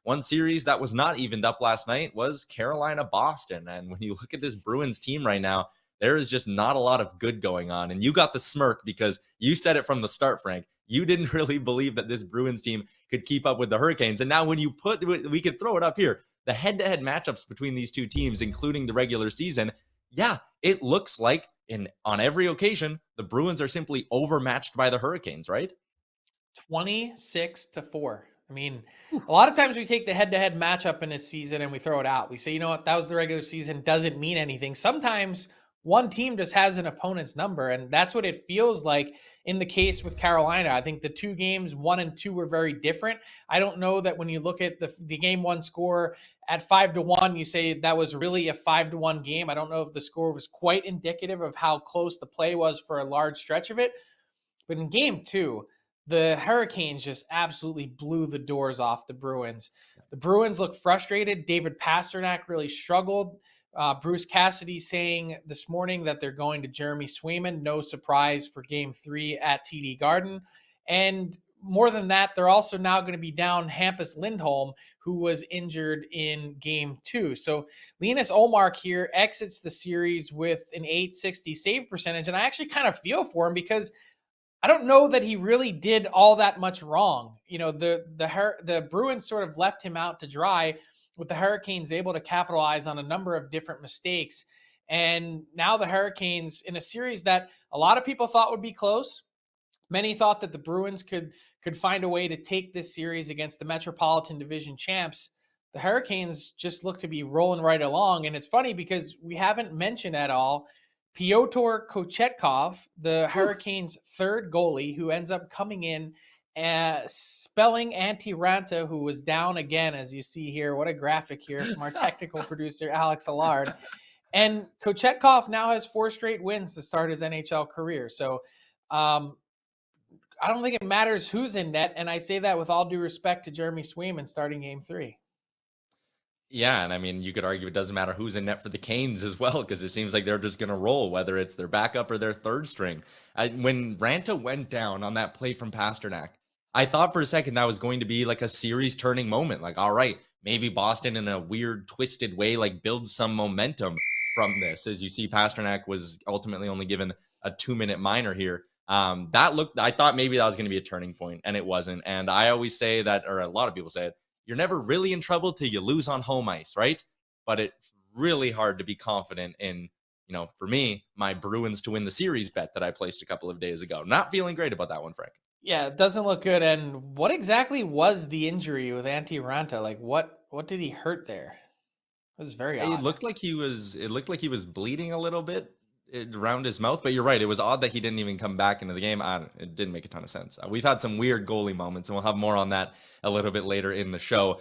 one series that was not evened up last night was Carolina-Boston. And when you look at this Bruins team right now, there is just not a lot of good going on. And you got the smirk because you said it from the start, Frank. You didn't really believe that this Bruins team could keep up with the Hurricanes. And now when you we could throw it up here, the head-to-head matchups between these two teams, including the regular season, yeah, it looks like on every occasion, the Bruins are simply overmatched by the Hurricanes, right? 26-4. I mean, a lot of times we take the head-to-head matchup in a season and we throw it out. We say, you know what, that was the regular season, doesn't mean anything. Sometimes one team just has an opponent's number, and that's what it feels like in the case with Carolina. I think the two games, 1 and 2, were very different. I don't know that when you look at the game one score at 5-1, you say that was really a 5-1 game. I don't know if the score was quite indicative of how close the play was for a large stretch of it. But in game two, the Hurricanes just absolutely blew the doors off the Bruins. The Bruins look frustrated. David Pastrnak really struggled. Bruce Cassidy saying this morning that they're going to Jeremy Swayman. No surprise for game 3 at TD Garden. And more than that, they're also now going to be down Hampus Lindholm, who was injured in game 2. So Linus Ullmark here exits the series with an .860 save percentage. And I actually kind of feel for him because I don't know that he really did all that much wrong. You know, the Bruins sort of left him out to dry, with the Hurricanes able to capitalize on a number of different mistakes. And now the Hurricanes, in a series that a lot of people thought would be close, many thought that the Bruins could find a way to take this series against the Metropolitan Division champs. The Hurricanes just look to be rolling right along. And it's funny because we haven't mentioned at all Pyotr Kochetkov, the Hurricanes' third goalie, who ends up coming in spelling Antti Raanta, who was down again, as you see here. What a graphic here from our technical producer, Alex Allard. And Kochetkov now has 4 straight wins to start his NHL career. So I don't think it matters who's in net, and I say that with all due respect to Jeremy Swayman starting game 3. Yeah, and I mean, you could argue it doesn't matter who's in net for the Canes as well, because it seems like they're just going to roll, whether it's their backup or their third string. When Raanta went down on that play from Pastrnak, I thought for a second that was going to be like a series-turning moment. Like, all right, maybe Boston in a weird, twisted way, like builds some momentum from this. As you see, Pastrnak was ultimately only given a 2-minute minor here. I thought maybe that was going to be a turning point, and it wasn't. And I always say that, or a lot of people say it, you're never really in trouble till you lose on home ice, right? But it's really hard to be confident in, for me, my Bruins to win the series bet that I placed a couple of days ago. Not feeling great about that one, Frank. Yeah, it doesn't look good. And what exactly was the injury with Antti Raanta? Like, what did he hurt there? It was very odd. It looked like he was bleeding a little bit around his mouth, but you're right. It was odd that he didn't even come back into the game. It didn't make a ton of sense. We've had some weird goalie moments, and we'll have more on that a little bit later in the show.